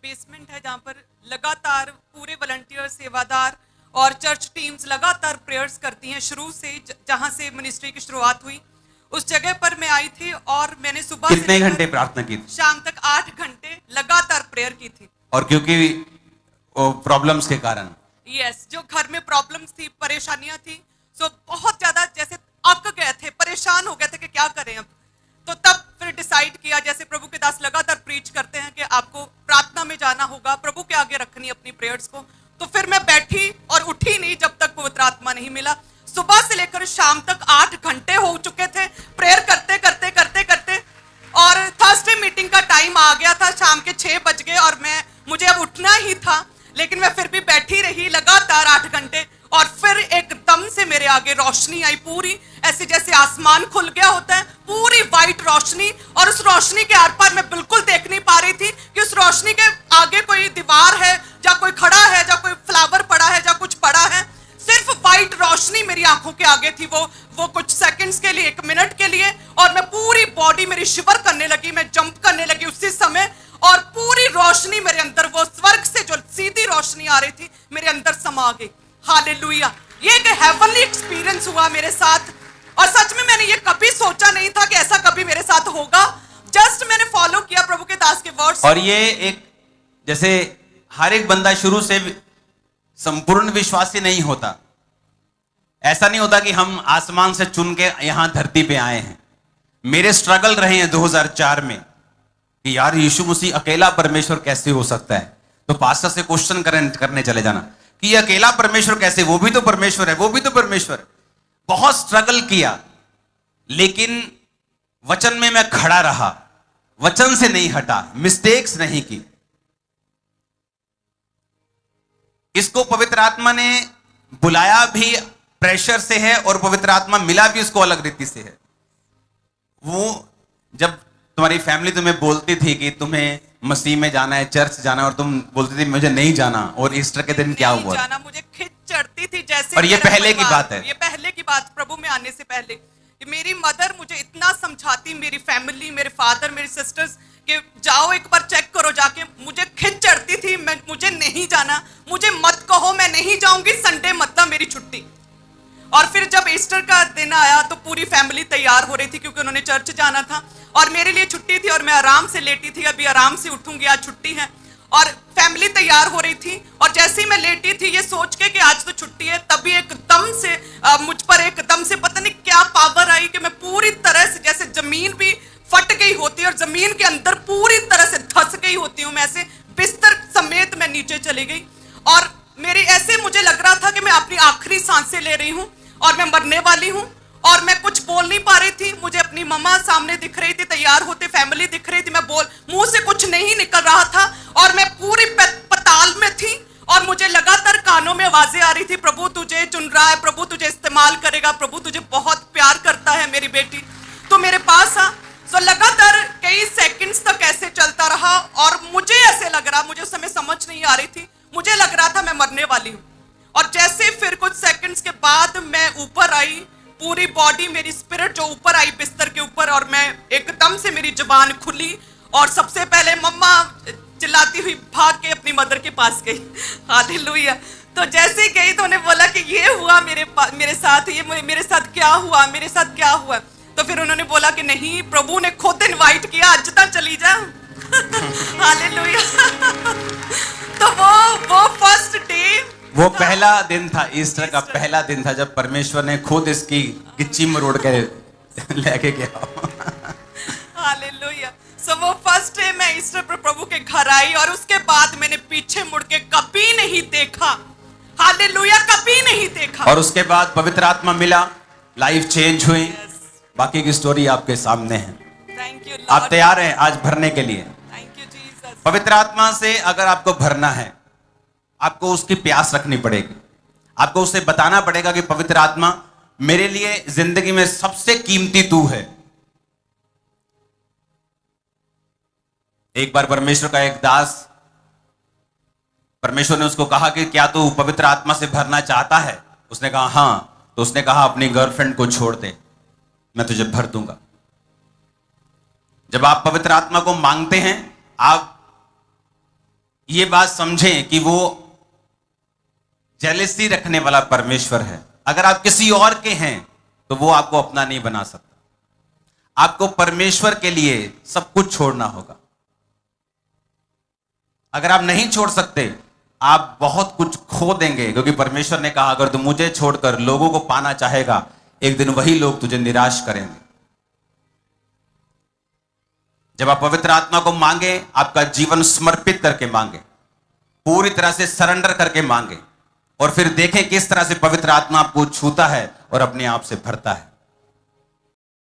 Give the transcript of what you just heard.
Basement है जहाँ पर लगातार पूरे वॉलंटियर सेवादार और चर्च टीम्स लगातार प्रेयर्स करती हैं शुरू से, जहाँ से मिनिस्ट्री की शुरुआत हुई उस जगह पर मैं आई थी और मैंने सुबह कितने घंटे प्रार्थना की थी? शाम तक 8 घंटे लगातार प्रेयर की थी। और क्योंकि प्रॉब्लम्स के कारण, यस, जो घर में प्रॉब्लम्स थी, परेशानियां थी, सो बहुत ज्यादा जैसे अक गए थे, परेशान हो गए थे कि क्या करें अब। तो तब फिर डिसाइड किया, जैसे प्रभु के दास लगातार प्रीच करते हैं कि आपको प्रार्थना में जाना होगा, प्रभु के आगे रखनी अपनी प्रेयर्स को। तो फिर मैं बैठी और उठी नहीं जब तक पवित्र आत्मा नहीं मिला। सुबह से लेकर शाम तक 8 घंटे हो चुके थे प्रेयर करते करते करते करते, और थर्सडे मीटिंग का टाइम आ गया था, शाम के 6 बज गए और मुझे अब उठना ही था, लेकिन मैं फिर भी बैठी रही लगातार 8 घंटे। और फिर एकदम से मेरे आगे रोशनी आई, पूरी ऐसे जैसे आसमान खुल गया होता है, पूरी वाइट रोशनी, और उस रोशनी के आर पार मैं बिल्कुल देख नहीं पा रही थी कि उस रोशनी के आगे कोई दीवार है, या कोई खड़ा है, या कोई फ्लावर पड़ा है, या कुछ पड़ा है। सिर्फ वाइट रोशनी मेरी आंखों के आगे थी, वो कुछ सेकंड्स के लिए, 1 मिनट के लिए, और मैं पूरी बॉडी मेरी शिवर करने लगी, मैं जंप करने लगी उसी समय, और पूरी रोशनी मेरे अंदर, वो स्वर्ग से जो सीधी रोशनी आ रही थी मेरे अंदर समा गई। हालेलुया! ये एक हेवनली एक्सपीरियंस हुआ मेरे साथ, और सच में मैंने ये कभी सोचा नहीं था कि ऐसा कभी मेरे साथ होगा। जस्ट मैंने फॉलो किया प्रभु के दास के वर्ड्स। और ये एक, जैसे हर एक बंदा शुरू से संपूर्ण विश्वासी नहीं होता, ऐसा नहीं होता कि हम आसमान से चुन के यहां धरती पे आए हैं। मेरे स्ट्रगल रहे हैं 2004 में कि यार यीशु मसीह अकेला परमेश्वर कैसे हो सकता है। तो पास्टर से क्वेश्चन करने चले जाना कि ये अकेला परमेश्वर कैसे, वो भी तो परमेश्वर है, वो भी तो परमेश्वर। बहुत स्ट्रगल किया, लेकिन वचन में मैं खड़ा रहा, वचन से नहीं हटा, मिस्टेक्स नहीं की। इसको पवित्र आत्मा ने बुलाया भी प्रेशर से है, और पवित्र आत्मा मिला भी उसको अलग रीति से है। वो जब तुम्हारी फैमिली तुम्हें बोलती थी कि तुम्हें मसीह में जाना है, चर्च जाना है, और तुम बोलती थी मुझे नहीं जाना, और ईस्टर के दिन क्या हुआ? जाना, मुझे खिंच चढ़ती थी जैसे। और ये पहले की बात है, ये पहले की बात, प्रभु में आने से पहले। मेरी मदर मुझे इतना समझाती, मेरी फैमिली, मेरे फादर, मेरी सिस्टर्स, कि जाओ एक बार चेक करो जाके। मुझे खिंच चढ़ती थी, मुझे नहीं जाना, मुझे मत कहो, मैं नहीं जाऊंगी, संडे मतलब मेरी छुट्टी। और फिर जब ईस्टर का दिन आया तो पूरी फैमिली तैयार हो रही थी, क्योंकि उन्होंने चर्च जाना था, और मेरे लिए छुट्टी थी, और मैं आराम से लेटी थी, अभी आराम से उठूंगी, आज छुट्टी है। और फैमिली तैयार हो रही थी, और जैसे ही मैं लेटी थी ये सोच के कि आज तो छुट्टी है, तभी एकदम से मुझ पर एकदम से पता नहीं क्या पावर आई कि मैं पूरी तरह से, जैसे जमीन भी फट गई होती है और जमीन के अंदर पूरी तरह से धंस गई होती हूँ मैं, ऐसे बिस्तर समेत मैं नीचे चली गई। और मेरी ऐसे मुझे लग रहा था कि मैं अपनी आखिरी सांसें ले रही हूँ और मैं मरने वाली हूँ, और मैं कुछ बोल नहीं पा रही थी। मुझे अपनी मम्मा सामने दिख रही थी, तैयार होते, फैमिली दिख रही थी, मैं मुंह से कुछ नहीं निकल रहा था, और मैं पूरी पताल में थी, और मुझे लगातार कानों में आवाजें आ रही थी, प्रभु तुझे चुन रहा है, प्रभु तुझे इस्तेमाल करेगा, प्रभु तुझे बहुत प्यार करता है, मेरी बेटी तो मेरे पास आ। सो लगातार कई सेकंड्स तक ऐसे चलता रहा, और मुझे ऐसे लग रहा, मुझे उस समय समझ नहीं आ रही थी, मुझे लग रहा था मैं मरने वाली हूँ। और जैसे फिर कुछ सेकंड्स के बाद मैं ऊपर आई, पूरी बॉडी मेरी स्पिरिट जो ऊपर आई बिस्तर के ऊपर, और मैं एकदम से मेरी जुबान खुली, और सबसे पहले मम्मा चिल्लाती हुई भाग के अपनी मदर के पास गई। हालेलुया! तो जैसे ही गई तो उन्हें बोला कि ये हुआ मेरे साथ, ये मेरे साथ क्या हुआ, मेरे साथ क्या हुआ। तो फिर उन्होंने बोला कि नहीं, प्रभु ने खुद इनवाइट किया, आज तक चली जा। हालेलुया! तो वो फर्स्ट डे, वो पहला दिन था, ईस्टर का पहला दिन था, जब परमेश्वर ने खुद इसकी गिच्ची मरोड़ के लेके गया। हालेलुया! सो वो फर्स्ट डे मैं ईस्टर पर प्रभु के घर आई, और उसके बाद मैंने पीछे मुड़ के कभी नहीं देखा। हालेलुया! कभी नहीं देखा। और उसके बाद पवित्र आत्मा मिला, लाइफ चेंज हुई। बाकी की स्टोरी आपके सामने है। थैंक यू, आप तैयार हैं आज भरने के लिए? Thank you Jesus. पवित्र आत्मा से अगर आपको भरना है, आपको उसकी प्यास रखनी पड़ेगी, आपको उसे बताना पड़ेगा कि पवित्र आत्मा मेरे लिए जिंदगी में सबसे कीमती तू है। एक बार परमेश्वर का एक दास, परमेश्वर ने उसको कहा कि क्या तू पवित्र आत्मा से भरना चाहता है? उसने कहा हाँ। तो उसने कहा अपनी गर्लफ्रेंड को छोड़ दे, मैं तुझे भर दूंगा। जब आप पवित्र आत्मा को मांगते हैं, आप ये बात समझें कि वो जेलसी रखने वाला परमेश्वर है। अगर आप किसी और के हैं तो वो आपको अपना नहीं बना सकता। आपको परमेश्वर के लिए सब कुछ छोड़ना होगा। अगर आप नहीं छोड़ सकते, आप बहुत कुछ खो देंगे, क्योंकि परमेश्वर ने कहा अगर तू मुझे छोड़कर लोगों को पाना चाहेगा, एक दिन वही लोग तुझे निराश करेंगे। जब आप पवित्र आत्मा को मांगे, आपका जीवन समर्पित करके मांगे, पूरी तरह से सरेंडर करके मांगे, और फिर देखें किस तरह से पवित्र आत्मा आपको छूता है और अपने आप से भरता है।